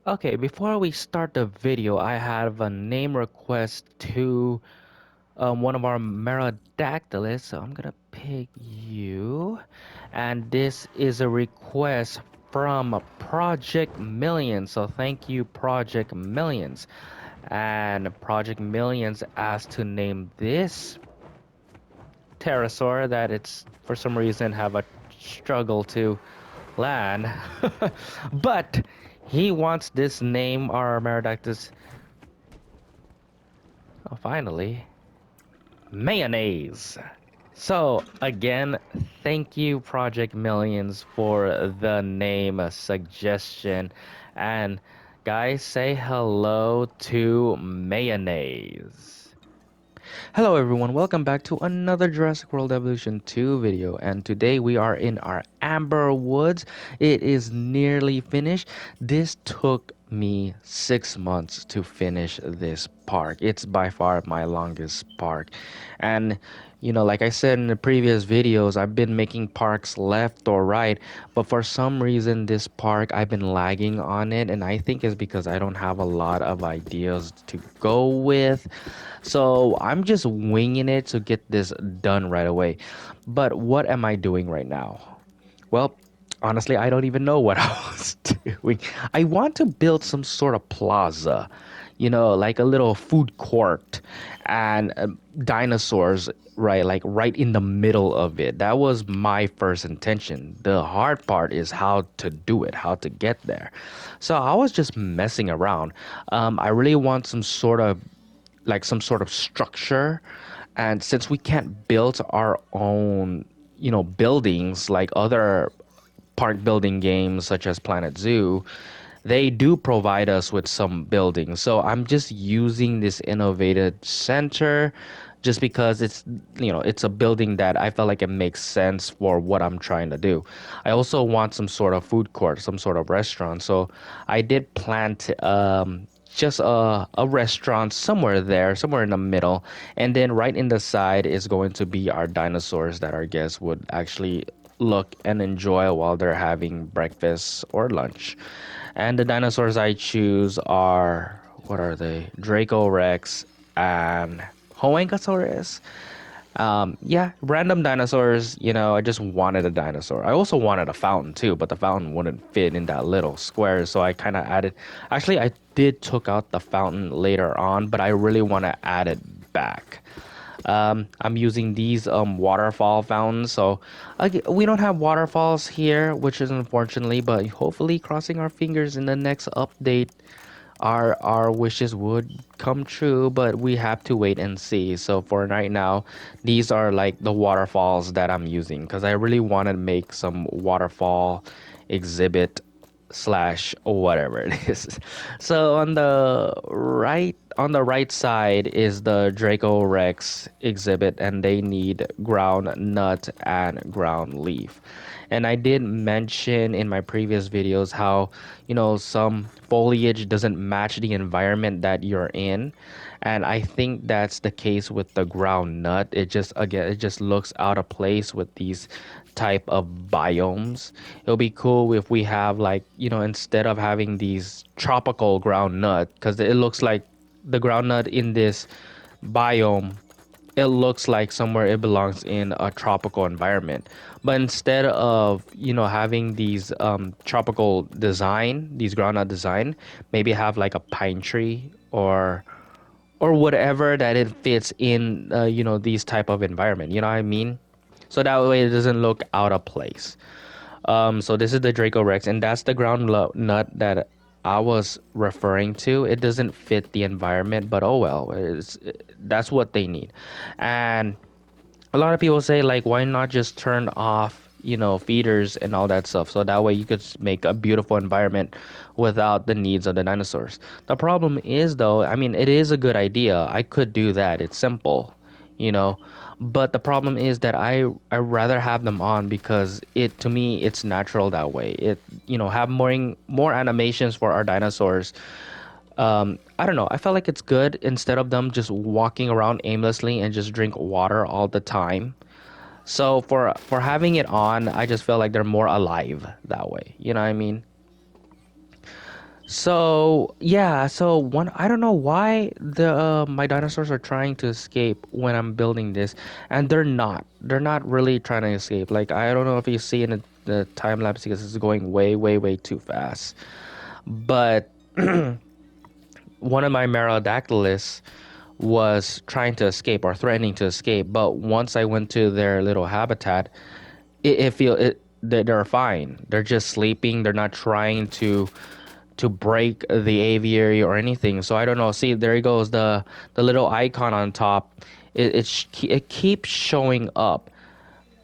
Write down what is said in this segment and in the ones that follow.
Okay, before we start the video, I have a name request to one of our Merodactylists, so I'm gonna pick you. And this is a request from Project Millions, so thank you, Project Millions. And Project Millions asked to name this pterosaur that it's for some reason have a struggle to land. But he wants this name, our Merodactylus. Oh, finally, mayonnaise. So again, thank you Project Millions for the name suggestion. And guys, say hello to mayonnaise. Hello everyone, welcome back to another Jurassic World Evolution 2 video, and today we are in our AmberWoods. It is nearly finished. This took me 6 months to finish this park. It's by far my longest park. And like I said in the previous videos, I've been making parks left or right, but for some reason this park I've been lagging on it, and I think it's because I don't have a lot of ideas to go with. So I'm just winging it to get this done right away. But what am I doing right now? Well, honestly, I don't even know what I was doing. I want to build some sort of plaza, like a little food court and dinosaurs, right? Like right in the middle of it. That was my first intention. The hard part is how to do it, how to get there. So I was just messing around. I really want some sort of structure, and since we can't build our own buildings like other park building games such as Planetzoo, they do provide us with some buildings. So I'm just using this innovative center just because it's a building that I felt like it makes sense for what I'm trying to do. I also want some sort of food court, some sort of restaurant. So I did plant just a restaurant somewhere there, somewhere in the middle. And then right in the side is going to be our dinosaurs that our guests would actually look and enjoy while they're having breakfast or lunch. And the dinosaurs I choose are, what are they? Dracorex and Hauyangosaurus. Yeah, random dinosaurs. I just wanted a dinosaur. I also wanted a fountain too, but the fountain wouldn't fit in that little square, so I kind of added. Actually, I did took out the fountain later on, but I really want to add it back. I'm using these waterfall fountains, so we don't have waterfalls here, which is unfortunately, but hopefully, crossing our fingers in the next update, our wishes would come true, but we have to wait and see. So for right now, these are like the waterfalls that I'm using because I really want to make some waterfall exhibit slash whatever it is. So on the right side is the Draco Rex exhibit, and they need ground nut and ground leaf. And I did mention in my previous videos how some foliage doesn't match the environment that you're in, and I think that's the case with the ground nut. It just looks out of place with these type of biomes. It'll be cool if we have, like, instead of having these tropical ground nut, because it looks like the ground nut in this biome, it looks like somewhere it belongs in a tropical environment. But instead of having these tropical design, these groundnut design, maybe have like a pine tree or whatever that it fits in these type of environment. You know what I mean? So that way it doesn't look out of place. So this is the Draco Rex, and that's the nut that I was referring to. It doesn't fit the environment, but oh well, that's what they need. And a lot of people say, like, why not just turn off feeders and all that stuff, so that way you could make a beautiful environment without the needs of the dinosaurs. The problem is, though, I mean, it is a good idea. I could do that. It's simple, you know but the problem is that I rather have them on because it to me it's natural that way. It have more animations for our dinosaurs. I don't know. I felt like it's good instead of them just walking around aimlessly and just drink water all the time. So for having it on, I just feel like they're more alive that way. You know what I mean? So yeah, so one I don't know why the my dinosaurs are trying to escape when I'm building this, and they're not. They're not really trying to escape. Like I don't know if you see in the time lapse because it's going way, way, way too fast. But one of my Merodactylis was trying to escape or threatening to escape. But once I went to their little habitat, they're fine. They're just sleeping. They're not trying to break the aviary or anything. So I don't know. See, there he goes. The little icon on top. It keeps showing up.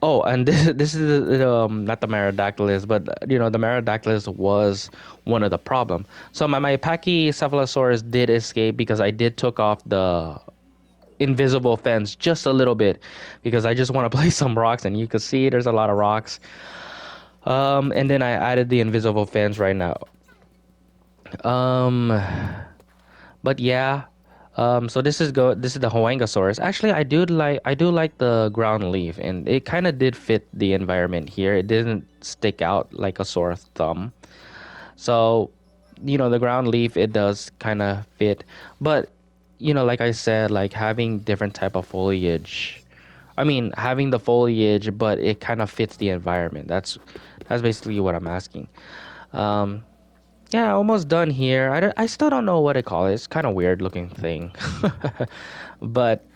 Oh, and this is not the Merodactylus, but the Merodactylus was one of the problem. So my Pachycephalosaurus did escape because I did took off the invisible fence just a little bit because I just want to place some rocks, and you can see there's a lot of rocks. And then I added the invisible fence right now. Um, but yeah. So this is the Hauyangosaurus. Actually, I do like the ground leaf, and it kind of did fit the environment here. It didn't stick out like a sore thumb. So, the ground leaf it does kind of fit, but like I said, like having different type of foliage. I mean, having the foliage, but it kind of fits the environment. That's basically what I'm asking. Um, yeah, almost done here. I still don't know what to call it. It's kind of weird looking thing. But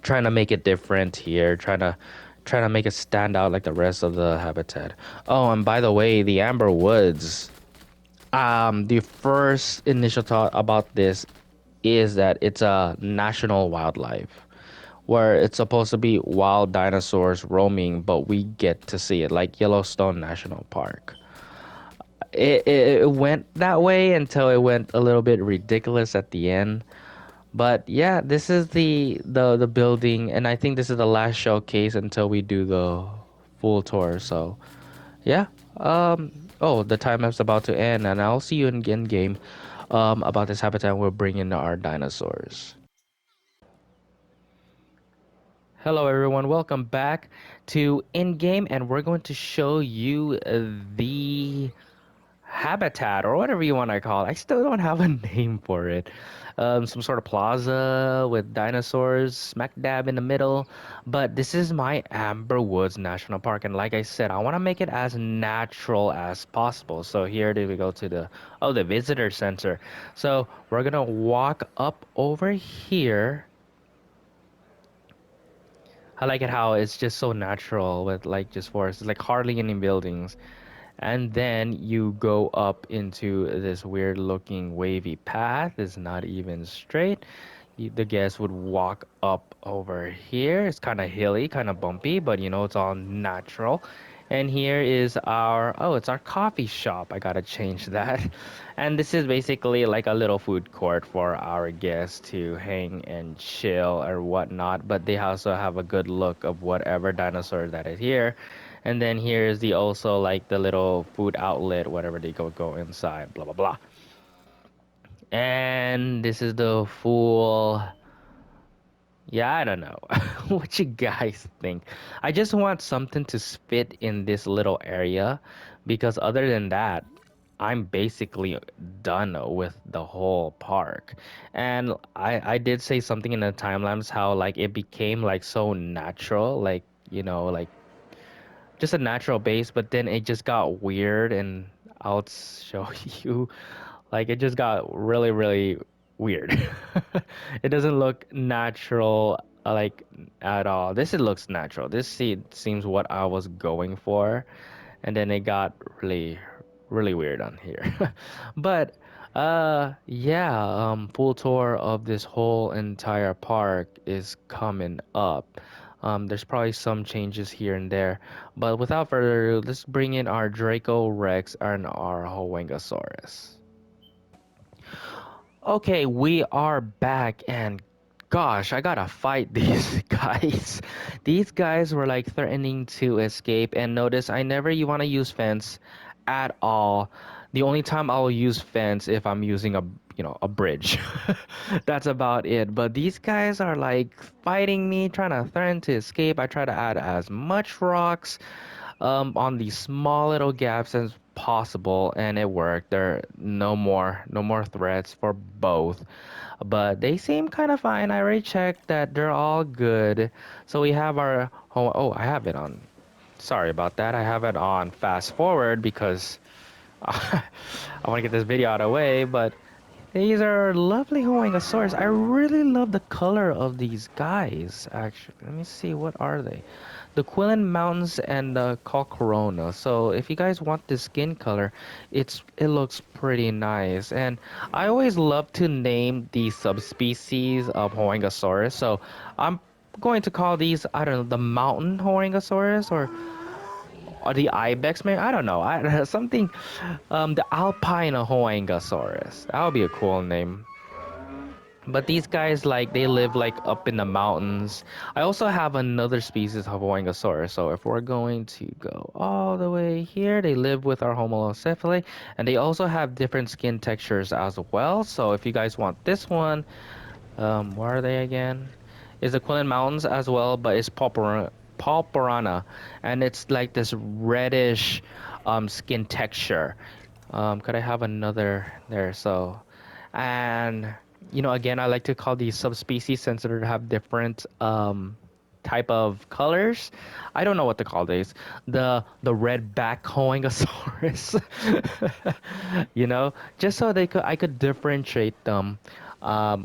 trying to make it different here, trying to make it stand out like the rest of the habitat. Oh, and by the way, the Amber Woods. The first initial thought about this is that it's a national wildlife where it's supposed to be wild dinosaurs roaming, but we get to see it like Yellowstone National Park. It went that way until it went a little bit ridiculous at the end. But yeah, this is the building, and I think this is the last showcase until we do the full tour. So yeah. Oh, the time is about to end, and I'll see you in game. About this habitat, we'll bring in our dinosaurs. Hello, everyone. Welcome back to in game, and we're going to show you the habitat or whatever you want to call it. I still don't have a name for it. Some sort of plaza with dinosaurs smack dab in the middle. But this is my AmberWoods National Park, and like I said, I want to make it as natural as possible. So here we go to the visitor center. So we're gonna walk up over here. I like it how it's just so natural with like just forests. It's like hardly any buildings. And then you go up into this weird looking wavy path. It's not even straight. The guest would walk up over here. It's kind of hilly, kind of bumpy, but it's all natural. And here is it's our coffee shop. I gotta change that. And this is basically like a little food court for our guests to hang and chill or whatnot. But they also have a good look of whatever dinosaur that is here. And then here's the also like the little food outlet, whatever they go inside, blah blah blah. And this is the full. Yeah, I don't know what you guys think. I just want something to fit in this little area because other than that, I'm basically done with the whole park. And I did say something in the time lapse how like it became like so natural, like like just a natural base, but then it just got weird, and I'll show you. Like it just got really, really weird. It doesn't look natural, like at all. This it looks natural. This seems what I was going for, and then it got really, really weird on here. But yeah, full tour of this whole entire park is coming up. There's probably some changes here and there, but without further ado, let's bring in our Dracorex and our Hauyangosaurus. Okay, we are back, and gosh, I gotta fight these guys. These guys were like threatening to escape, and notice I never you want to use fence at all. The only time I'll use fence if I'm using a bridge. That's about it. But these guys are like fighting me, trying to threaten to escape. I try to add as much rocks on these small little gaps as possible, and it worked. There no more threats for both, but they seem kind of fine. I already checked that they're all good. So we have our oh, I have it on. Sorry about that. I have it on fast forward because I want to get this video out of the way, but these are lovely Hauyangosaurus. I really love the color of these guys, actually. Let me see, what are they? The Quillen Mountains and the Corona. So if you guys want the skin color, it looks pretty nice. And I always love to name the subspecies of Hauyangosaurus. So I'm going to call these, I don't know, the mountain Hauyangosaurus or the ibex, maybe. I don't know. Something, the alpine Hauyangosaurus. That would be a cool name. But these guys, like, they live like up in the mountains. I also have another species of Hauyangosaurus. So if we're going to go all the way here, they live with our Homolocephali, and they also have different skin textures as well. So if you guys want this one, where are they again? Is the Quillen Mountains as well, but it's Pauperana, and it's like this reddish skin texture. Could I have another there? So, and again, I like to call these subspecies since they have different type of colors. I don't know what to call these. The red back Hoangosaurus. Just so I could differentiate them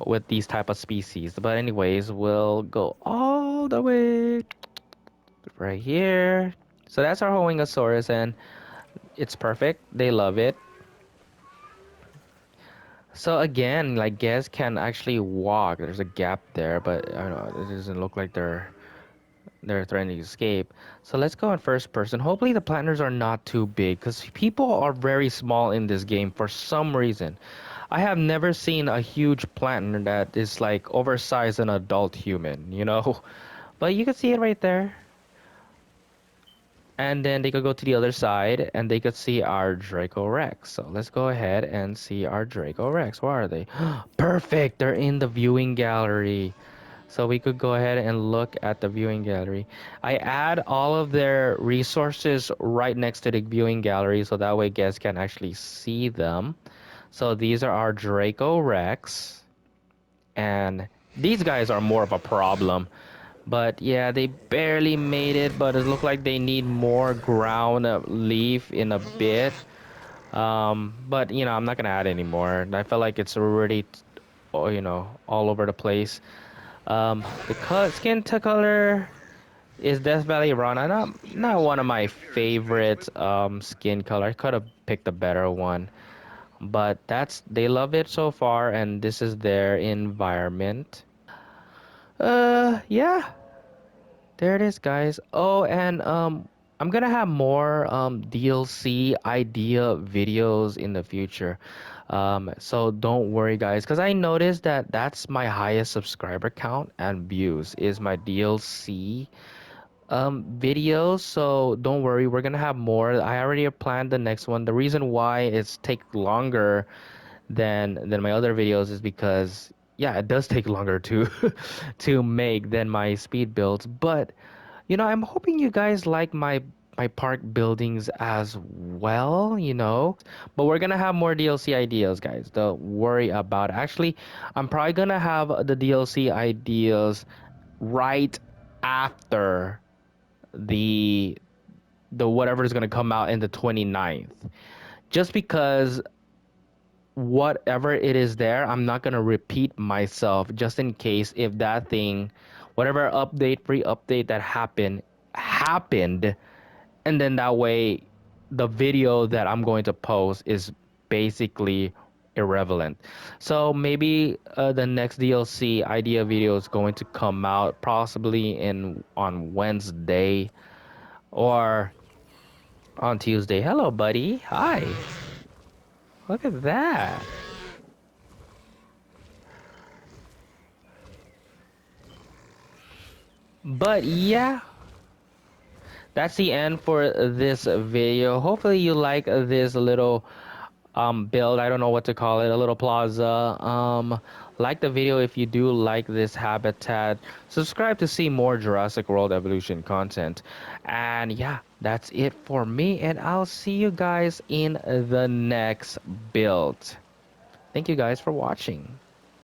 with these type of species. But anyways, we'll go all the way right here. So that's our Hoangosaurus, and it's perfect. They love it. So again, like guests can actually walk. There's a gap there, but I don't know. It doesn't look like they're threatening to escape. So let's go in first person. Hopefully the planters are not too big because people are very small in this game for some reason. I have never seen a huge planter that is like oversized an adult human. But you can see it right there. And then they could go to the other side and they could see our Dracorex. So let's go ahead and see our Dracorex. Where are they? Perfect! They're in the viewing gallery. So we could go ahead and look at the viewing gallery. I add all of their resources right next to the viewing gallery so that way guests can actually see them. So these are our Dracorex. And these guys are more of a problem. But yeah, they barely made it, but it looks like they need more ground leaf in a bit. But I'm not gonna add any more. I feel like it's already, all over the place. The skin color is Death Valley Rana. Not one of my favorite skin color. I could have picked a better one, but they love it so far, and this is their environment. Yeah, there it is, guys. Oh, and I'm gonna have more DLC idea videos in the future. So don't worry, guys, because I noticed that that's my highest subscriber count and views is my DLC videos. So don't worry, we're gonna have more. I already planned the next one. The reason why it's take longer than my other videos is because yeah, it does take longer to to make than my speed builds. But I'm hoping you guys like my park buildings as well. But we're gonna have more DLC ideas, guys. Don't worry about it. Actually, I'm probably gonna have the DLC ideas right after the whatever is gonna come out in the 29th. Just because whatever it is there, I'm not gonna repeat myself just in case if that thing, whatever free update that happened, and then that way the video that I'm going to post is basically irrelevant. So maybe the next DLC idea video is going to come out possibly on Wednesday or on Tuesday. Hello, buddy. Hi. Look at that. But yeah, that's the end for this video. Hopefully you like this little build. I don't know what to call it, a little plaza. Like the video if you do like this habitat. Subscribe to see more Jurassic World Evolution content. And yeah, that's it for me, and I'll see you guys in the next build. Thank you guys for watching.